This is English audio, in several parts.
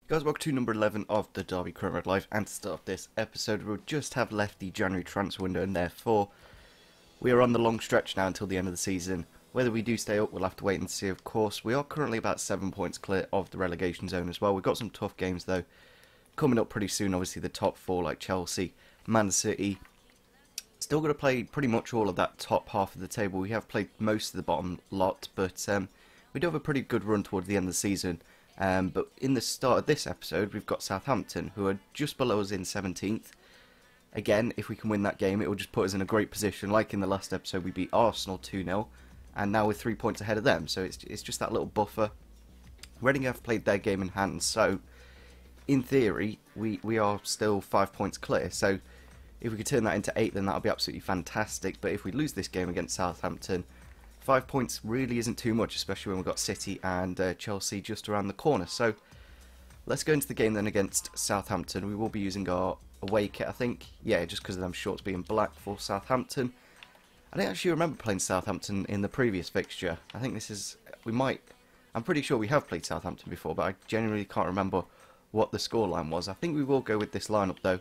Guys, welcome to number 11 of the Derby Current Red Live, and to start this episode we'll just have left the January transfer window, and therefore we are on the long stretch now until the end of the season. Whether we do stay up we'll have to wait and see. Of course, we are currently about 7 points clear of the relegation zone as well. We've got some tough games though coming up pretty soon. Obviously the top four like Chelsea, Man City. Still got to play pretty much all of that top half of the table. We have played most of the bottom lot, but we do have a pretty good run towards the end of the season. But in the start of this episode, we've got Southampton, who are just below us in 17th. Again, if we can win that game, it will just put us in a great position. Like in the last episode, we beat Arsenal 2-0, and now we're 3 points ahead of them. So it's just that little buffer. Reading have played their game in hand, so in theory, we are still 5 points clear. So if we could turn that into 8, then that would be absolutely fantastic. But if we lose this game against Southampton, 5 points really isn't too much, especially when we've got City and Chelsea just around the corner. So let's go into the game then against Southampton. We will be using our away kit, I think. Yeah, just because of them shorts being black for Southampton. I don't actually remember playing Southampton in the previous fixture. I think this is... I'm pretty sure we have played Southampton before, but I genuinely can't remember what the scoreline was. I think we will go with this lineup though.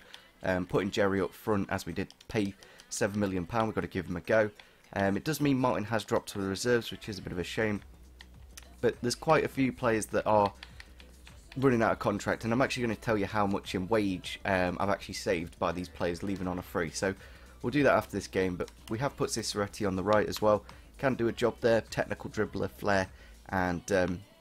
Putting Jerry up front, as we did pay £7 million. We've got to give him a go. It does mean Martin has dropped to the reserves, which is a bit of a shame. But there's quite a few players that are running out of contract, and I'm actually going to tell you how much in wage I've actually saved by these players leaving on a free. So we'll do that after this game, but we have put Ciceretti on the right as well. Can do a job there, technical dribbler, flair, and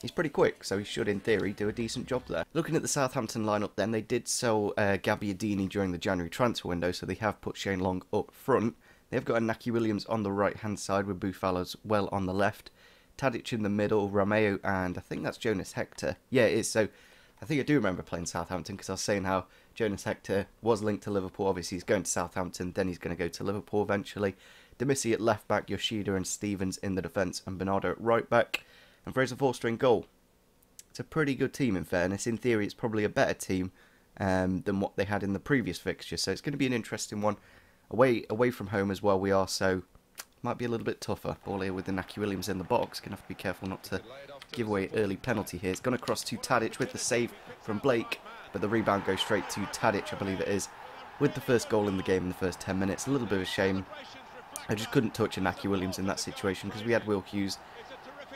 he's pretty quick, so he should in theory do a decent job there. Looking at the Southampton lineup then, they did sell Gabbiadini during the January transfer window, so they have put Shane Long up front. They've got Inaki Williams on the right hand side with Buffalo as well on the left. Tadic in the middle, Romeo, and I think that's Jonas Hector. Yeah, it is. So I think I do remember playing Southampton, because I was saying how Jonas Hector was linked to Liverpool. Obviously he's going to Southampton, then he's going to go to Liverpool eventually. Demissi at left back, Yoshida and Stevens in the defence, and Bernardo at right back. And Fraser Forster in goal. It's a pretty good team in fairness. In theory it's probably a better team than what they had in the previous fixture. So it's going to be an interesting one. Away from home as well we are, so might be a little bit tougher. Ball here with Inaki Williams in the box. Gonna have to be careful not to give away early penalty here. It's gonna cross to Tadic with the save from Blake, but the rebound goes straight to Tadic, I believe it is, with the first goal in the game in the first 10 minutes. A little bit of a shame. I just couldn't touch Inaki Williams in that situation because we had Will Hughes,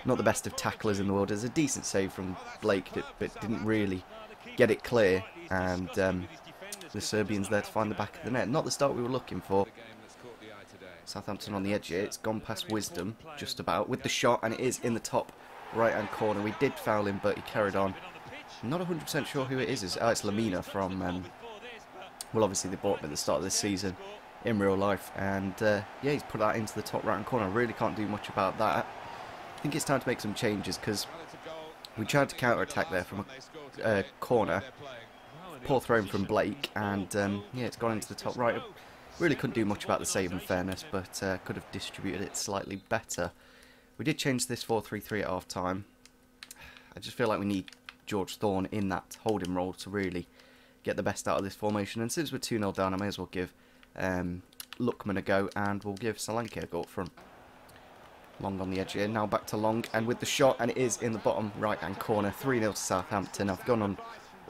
not the best of tacklers in the world. There's a decent save from Blake, but didn't really get it clear, and the Serbians there to find the back of the net. Not the start we were looking for. Southampton on the edge here. It's gone past Wisdom, just about, with the shot, and it is in the top right-hand corner. We did foul him, but he carried on. I'm not 100% sure who it is. Oh, it's Lamina from... well, obviously they bought him at the start of this season in real life. And, yeah, he's put that into the top right-hand corner. I really can't do much about that. I think it's time to make some changes, because we tried to counter-attack there from a corner. Poor throw from Blake, and yeah, it's gone into the top right. Really couldn't do much about the save in fairness, but could have distributed it slightly better. We did change this 4-3-3 at half time. I just feel like we need George Thorne in that holding role to really get the best out of this formation. And since we're 2-0 down, I may as well give Lukman a go, and we'll give Solanke a go up front. Long on the edge here, now back to Long, and with the shot, and it is in the bottom right hand corner. 3-0 to Southampton. I've gone on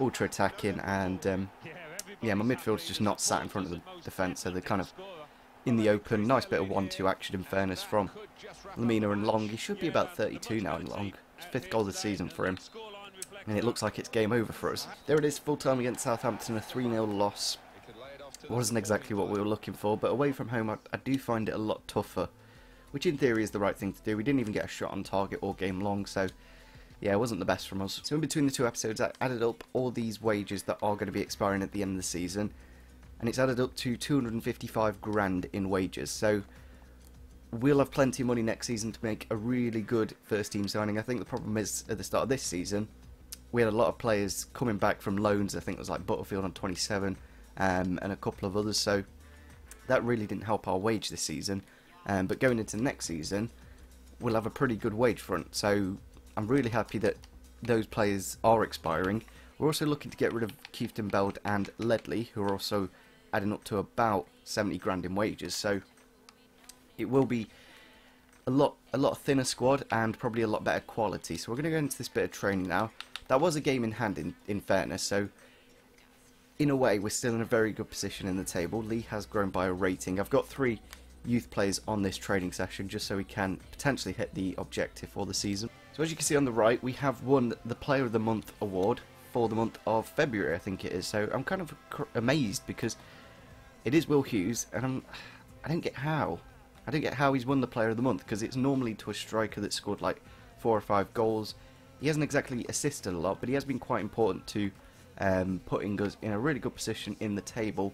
ultra attacking, and yeah, my midfield's just not sat in front of the defence, so they're kind of in the open. Nice bit of 1-2 action in fairness from Lamina and Long. He should be about 32 now in Long. It's 5th goal of the season for him, and it looks like it's game over for us. There it is, full time against Southampton, a 3-0 loss. Wasn't exactly what we were looking for, but away from home I do find it a lot tougher, which in theory is the right thing to do. We didn't even get a shot on target all game long, so yeah, it wasn't the best from us. So in between the two episodes, I added up all these wages that are going to be expiring at the end of the season, and it's added up to 255 grand in wages. So we'll have plenty of money next season to make a really good first team signing. I think the problem is at the start of this season, we had a lot of players coming back from loans. I think it was like Butterfield on 27 and a couple of others, so that really didn't help our wage this season. But going into next season, we'll have a pretty good wage front, so I'm really happy that those players are expiring. We're also looking to get rid of Keefton Beld and Ledley, who are also adding up to about 70 grand in wages, so it will be a lot thinner squad and probably a lot better quality. So we're going to go into this bit of training now. that was a game in hand in fairness, so in a way we're still in a very good position in the table. Lee has grown by a rating. I've got 3 youth players on this training session just so we can potentially hit the objective for the season. So as you can see on the right, we have won the Player of the Month award for the month of February, I think it is. So I'm kind of amazed because it is Will Hughes, and I don't get how. I don't get how he's won the Player of the Month, because it's normally to a striker that scored like 4 or 5 goals. He hasn't exactly assisted a lot, but he has been quite important to putting us in a really good position in the table.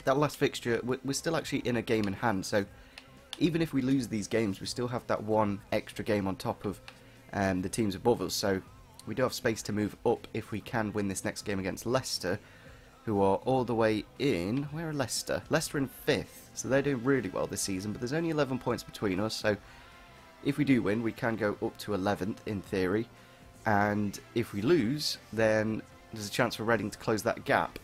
That last fixture, we're still actually in a game in hand, so even if we lose these games, we still have that one extra game on top of the teams above us, so we do have space to move up if we can win this next game against Leicester, who are all the way in... Where are Leicester? Leicester in 5th, so they're doing really well this season, but there's only 11 points between us, so if we do win, we can go up to 11th in theory, and if we lose, then there's a chance for Reading to close that gap.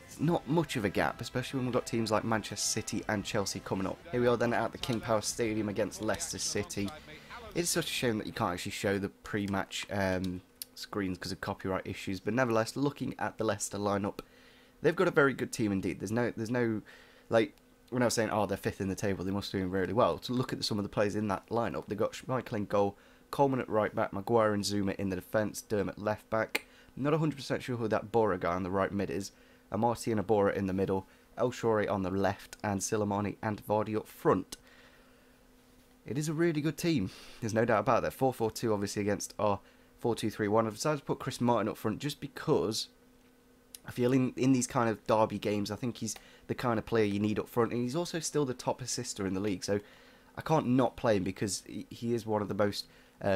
It's not much of a gap, especially when we've got teams like Manchester City and Chelsea coming up. Here we are then at the King Power Stadium against Leicester City. It's such a shame that you can't actually show the pre-match screens because of copyright issues, but nevertheless, looking at the Leicester lineup, they've got a very good team indeed. There's no like, when I was saying, oh, they're 5th in the table, they must be doing really well. To look at some of the players in that lineup, they've got Schmeichel in goal, Coleman at right back, Maguire and Zuma in the defence, Dermot left back. I'm not 100% sure who that Bora guy on the right mid is. Amartey and Abora in the middle, El Shaarawy on the left, and Silimani and Vardy up front. It is a really good team, there's no doubt about that. 4-4-2 obviously against our 4-2-3-1. I've decided to put Chris Martin up front just because I feel in these kind of derby games, I think he's the kind of player you need up front, and he's also still the top assister in the league, so I can't not play him because he is one of the most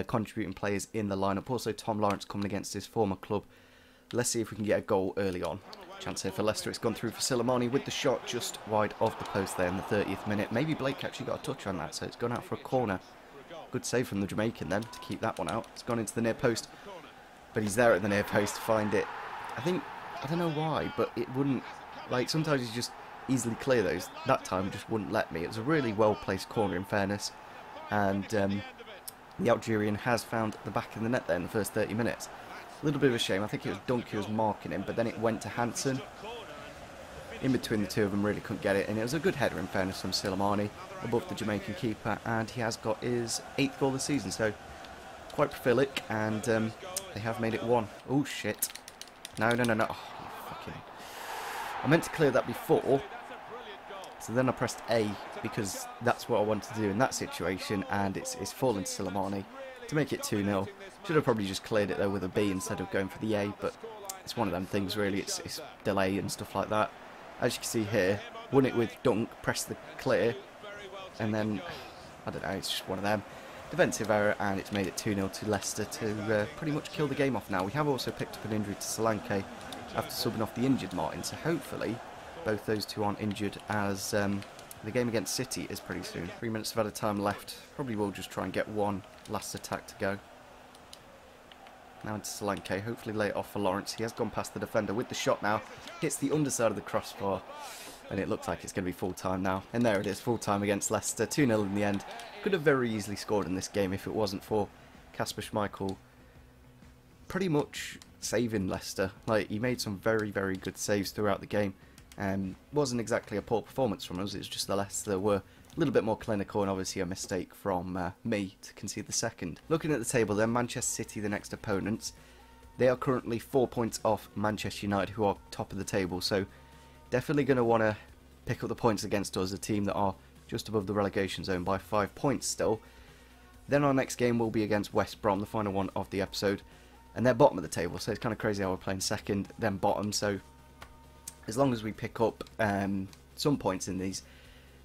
contributing players in the lineup. Also Tom Lawrence coming against his former club. Let's see if we can get a goal early on. Chance here for Leicester. It's gone through for Silimani with the shot just wide of the post there in the 30th minute. Maybe Blake actually got a touch on that, so it's gone out for a corner. Good save from the Jamaican then to keep that one out. It's gone into the near post, but he's there at the near post to find it. I don't know why, but it wouldn't, like, sometimes you just easily clear those. That time just wouldn't let me. It was a really well placed corner in fairness, and the Algerian has found the back of the net there in the first 30 minutes. A little bit of a shame. I think it was Dunk who was marking him, but then it went to Hansen. In between the two of them, really couldn't get it, and it was a good header in fairness from Silimani above the Jamaican keeper, and he has got his 8th goal this season, so quite prolific, and they have made it 1. Oh shit. No. Oh, fucking... I meant to clear that before, so then I pressed A because that's what I wanted to do in that situation, and it's fallen to Silimani to make it 2-0. Should have probably just cleared it though with a B instead of going for the A, but it's one of them things really, it's delay and stuff like that. As you can see here, won it with Dunk, pressed the clear, and then, I don't know, it's just one of them. Defensive error, and it's made it 2-0 to Leicester to pretty much kill the game off now. We have also picked up an injury to Solanke after subbing off the injured Martin, so hopefully both those two aren't injured, as the game against City is pretty soon. 3 minutes of added time left. Probably will just try and get one last attack to go. Now into Solanke, hopefully lay it off for Lawrence. He has gone past the defender with the shot now. Hits the underside of the crossbar, and it looks like it's going to be full time now. And there it is, full time against Leicester. 2-0 in the end. Could have very easily scored in this game if it wasn't for Kasper Schmeichel pretty much saving Leicester. Like, he made some very, very good saves throughout the game. Wasn't exactly a poor performance from us, it was just the Leicester were a little bit more clinical, and obviously a mistake from me to concede the second. Looking at the table then, Manchester City, the next opponents, they are currently 4 points off Manchester United, who are top of the table, so definitely going to want to pick up the points against us, a team that are just above the relegation zone by 5 points still. Then our next game will be against West Brom, the final one of the episode, and they're bottom of the table, so it's kind of crazy how we're playing second, then bottom, so as long as we pick up some points in these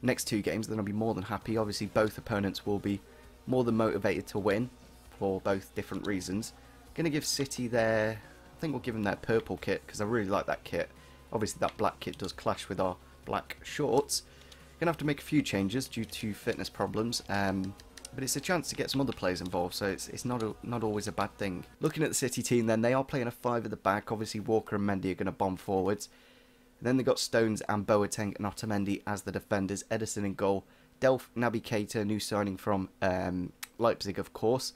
next 2 games, then I'll be more than happy. Obviously both opponents will be more than motivated to win for both different reasons. Going to give City their, I think we'll give them their purple kit because I really like that kit. Obviously that black kit does clash with our black shorts. Going to have to make a few changes due to fitness problems, but it's a chance to get some other players involved, so it's not always a bad thing. Looking at the City team then, they are playing a 5 at the back. Obviously Walker and Mendy are going to bomb forwards. Then they've got Stones and Boateng and Otamendi as the defenders. Ederson in goal. Delph, Naby Keita, new signing from Leipzig, of course.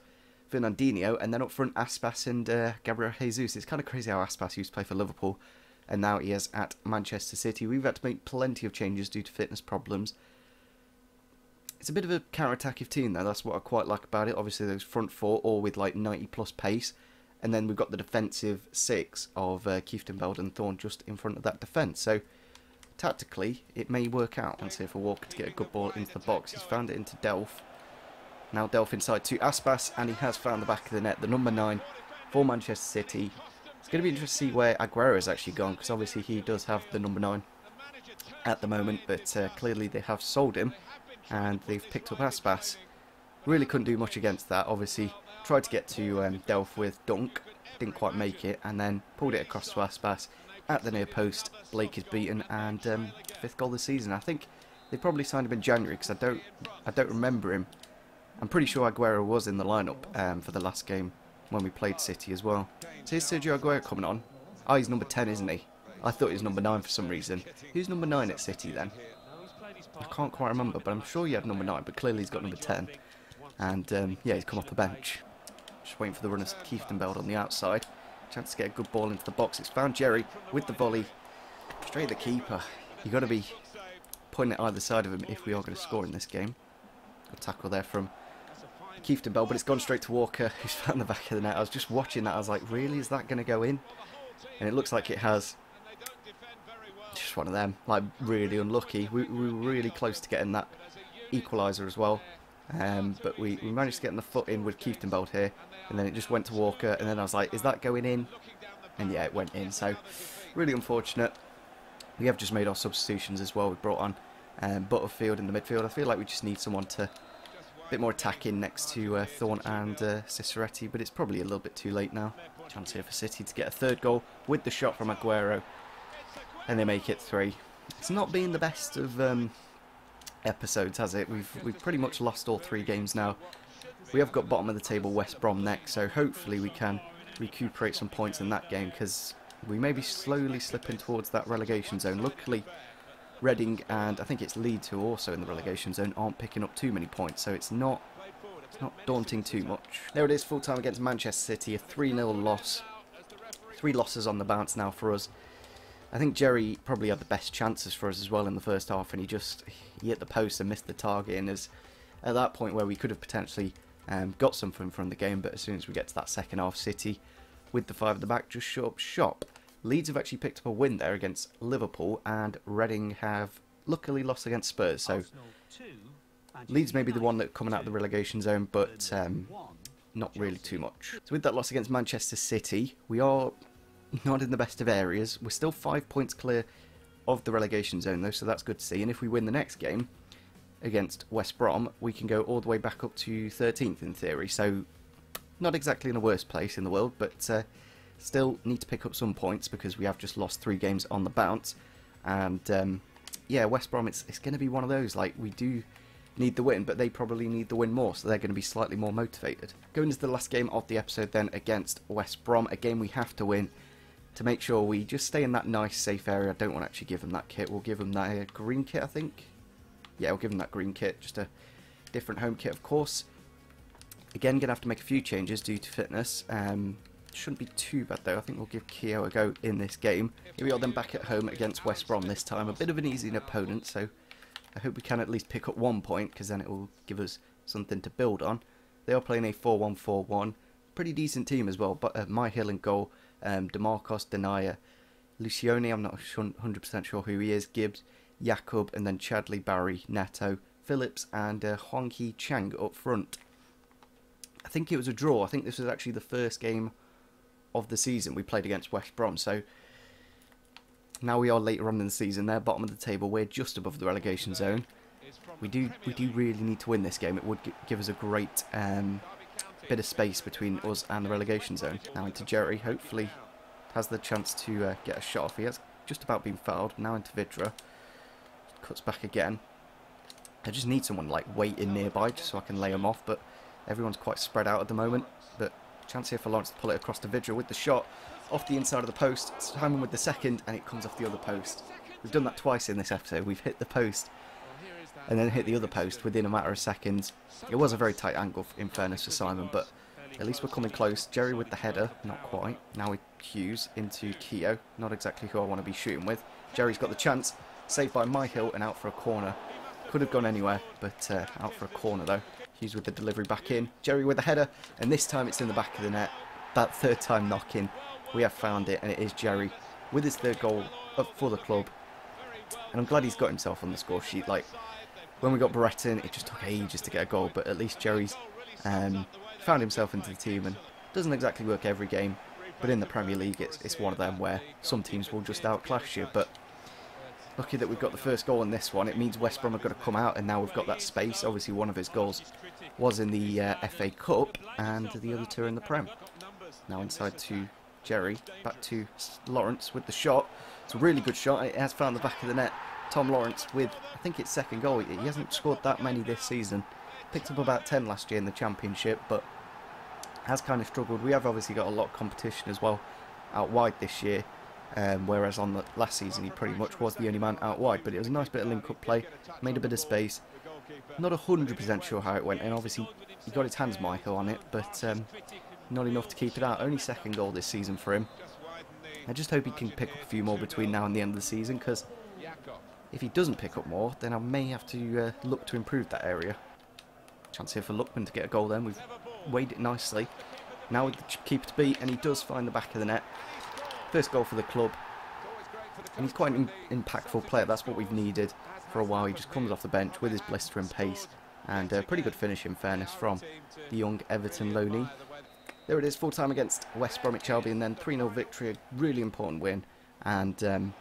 Fernandinho, and then up front Aspas and Gabriel Jesus. It's kind of crazy how Aspas used to play for Liverpool and now he is at Manchester City. We've had to make plenty of changes due to fitness problems. It's a bit of a counter-attacking team though, that's what I quite like about it. Obviously those front four all with like 90 plus pace, and then we've got the defensive six of Kieftenbeld and Thorne just in front of that defence. So tactically it may work out. And see if a Walker to get a good ball into the box. He's found it into Delph. Now Delph inside to Aspas, and he has found the back of the net, the number 9 for Manchester City. It's going to be interesting to see where Aguero has actually gone, because obviously he does have the number 9 at the moment, but clearly they have sold him and they've picked up Aspas. Really couldn't do much against that. Obviously tried to get to Delph with Dunk, didn't quite make it, and then pulled it across to Aspas at the near post. Blake is beaten, and 5th goal this season. I think they probably signed him in January, because I don't remember him. I'm pretty sure Aguero was in the lineup for the last game when we played City as well. So here's Sergio Aguero coming on. Oh, he's number 10, isn't he? I thought he was number 9 for some reason. Who's number 9 at City then? I can't quite remember, but I'm sure he had number 9, but clearly he's got number 10. And yeah, he's come off the bench. Just waiting for the runner Kieftenbeld on the outside. Chance to get a good ball into the box. It's found Jerry with the volley. Straight at the keeper. You've got to be putting it either side of him if we are going to score in this game. Good tackle there from Kieftenbeld, but it's gone straight to Walker, who's found the back of the net. I was just watching that, I was like, really, is that going to go in? And it looks like it has. Just one of them, like really unlucky. We were really close to getting that equaliser as well, but we managed to get in the foot in with Kieftenbeld here, and then it just went to Walker, and then I was like, is that going in? And yeah, it went in, so really unfortunate. We have just made our substitutions as well. We brought on Butterfield in the midfield. I feel like we just need someone to a bit more attacking next to Thorne and Ciceretti, but it's probably a little bit too late now. Chance here for City to get a 3rd goal with the shot from Aguero, and they make it 3. It's not been the best of episodes, has it? We've pretty much lost all 3 games now. We have got bottom of the table West Brom next, so hopefully we can recuperate some points in that game, because we may be slowly slipping towards that relegation zone. Luckily Reading and I think it's Leeds, who are also in the relegation zone, aren't picking up too many points, so it's not daunting too much. There it is, full time against Manchester City, a 3-0 loss. 3 losses on the bounce now for us. I think Jerry probably had the best chances for us as well in the first half, and he hit the post and missed the target, and is at that point where we could have potentially got something from the game, but as soon as we get to that second half, City with the 5 at the back just shut up shop. Leeds have actually picked up a win there against Liverpool, and Reading have luckily lost against Spurs, so Leeds may be the one that coming out of the relegation zone, but not really too much. So with that loss against Manchester City, we are not in the best of areas. We're still 5 points clear of the relegation zone though, so that's good to see, and if we win the next game against West Brom, we can go all the way back up to 13th in theory, so not exactly in the worst place in the world, but still need to pick up some points because we have just lost 3 games on the bounce. And yeah, West Brom, it's going to be one of those, like, we do need the win, but they probably need the win more, so they're going to be slightly more motivated. Going into the last game of the episode then against West Brom, a game we have to win to make sure we just stay in that nice safe area. I don't want to actually give them that kit. We'll give them that green kit, I think. Yeah, we'll give them that green kit, just a different home kit, of course. Again, going to have to make a few changes due to fitness. Shouldn't be too bad though. I think we'll give Keogh a go in this game. Here we are then back at home against West Brom this time. A bit of an easy opponent, so I hope we can at least pick up 1 point, because then it will give us something to build on. They are playing a 4-1-4-1. Pretty decent team as well, but My Hill in goal, DeMarcos, Denaya, Lucioni, I'm not 100% sure who he is, Gibbs, Jakub, and then Chadley, Barry, Neto, Phillips, and Hwang Hee Chang up front. I think it was a draw. I think this was actually the first game of the season we played against West Brom, so now we are later on in the season. They're bottom of the table, we're just above the relegation zone. We do really need to win this game. It would give us a great bit of space between us and the relegation zone. Now into Jerry, hopefully has the chance to get a shot off. He has just about been fouled. Now into Vidra, cuts back again. I just need someone like waiting nearby just so I can lay him off, but everyone's quite spread out at the moment. But chance here for Lawrence to pull it across to Vidra with the shot off the inside of the post. Simon with the second, and it comes off the other post. We've done that twice in this episode. We've hit the post and then hit the other post within a matter of seconds. It was a very tight angle in fairness for Simon, but At least we're coming close. Jerry with the header, not quite. Now with Hughes into Keogh, not exactly who I want to be shooting with. Jerry's got the chance, saved by Myhill and out for a corner. Could have gone anywhere, but out for a corner though. Hughes with the delivery back in. Jerry with the header, and this time it's in the back of the net. That third time knock-in, we have found it, and it is Jerry with his third goal up for the club. And I'm glad he's got himself on the score sheet. Like, when we got Brereton, it just took ages to get a goal, but at least Jerry's found himself into the team, and doesn't exactly work every game, but in the Premier League it's one of them where some teams will just outclass you. But lucky that we've got the first goal in this one. It means West Brom are going to come out, and now we've got that space. Obviously one of his goals was in the FA Cup, and the other two are in the Prem. Now inside to Jerry, back to Lawrence with the shot. It's a really good shot, it has found the back of the net. Tom Lawrence with, I think it's second goal. He hasn't scored that many this season. Picked up about 10 last year in the Championship, but has kind of struggled. We have obviously got a lot of competition as well out wide this year, whereas on the last season he pretty much was the only man out wide. But it was a nice bit of link-up play, made a bit of space. Not 100% sure how it went, and obviously he got his hands, Michael, on it, but not enough to keep it out. Only second goal this season for him. I just hope he can pick up a few more between now and the end of the season, because if he doesn't pick up more, then I may have to look to improve that area. Chance here for Lukepingu to get a goal then. We've weighed it nicely. Now with the keeper to beat, and he does find the back of the net. First goal for the club. And he's quite an impactful player. That's what we've needed for a while. He just comes off the bench with his blistering pace. And a pretty good finish, in fairness, from the young Everton loanee. There it is, full time against West Bromwich Albion, then 3-0 victory, a really important win. And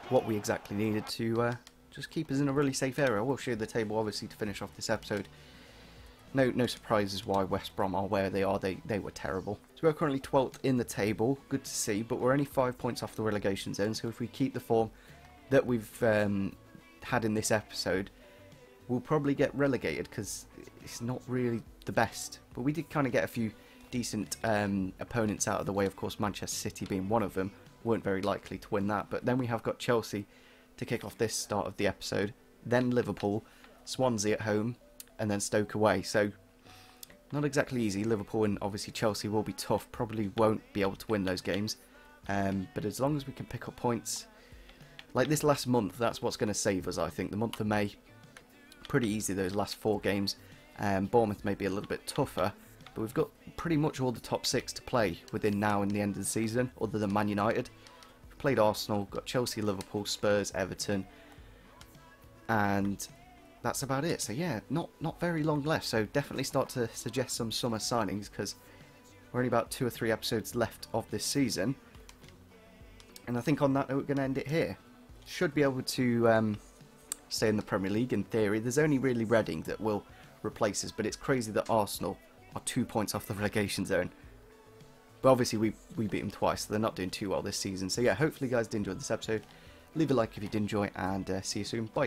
what we exactly needed to just keep us in a really safe area. I will show you the table, obviously, to finish off this episode. No surprises why West Brom are where they are. They were terrible. So we're currently 12th in the table. Good to see, but we're only 5 points off the relegation zone. So if we keep the form that we've had in this episode, we'll probably get relegated, because it's not really the best. But we did kind of get a few decent opponents out of the way. Of course, Manchester City being one of them. Weren't very likely to win that. But then we have got Chelsea to kick off this start of the episode. Then Liverpool, Swansea at home, and then Stoke away. So not exactly easy. Liverpool and obviously Chelsea will be tough. Probably won't be able to win those games. But as long as we can pick up points like this last month, that's what's going to save us, I think. The month of May, pretty easy, those last 4 games. Bournemouth may be a little bit tougher, but we've got pretty much all the top 6 to play within now and the end of the season, other than Man United. We've played Arsenal, got Chelsea, Liverpool, Spurs, Everton, and that's about it. So yeah, not very long left, so definitely start to suggest some summer signings, because we're only about 2 or 3 episodes left of this season. And I think on that note, we're going to end it here. Should be able to stay in the Premier League in theory. There's only really Reading that will replace us, but it's crazy that Arsenal are 2 points off the relegation zone. But obviously we beat them twice, so they're not doing too well this season. So yeah, hopefully you guys did enjoy this episode. Leave a like if you did enjoy, and see you soon. Bye.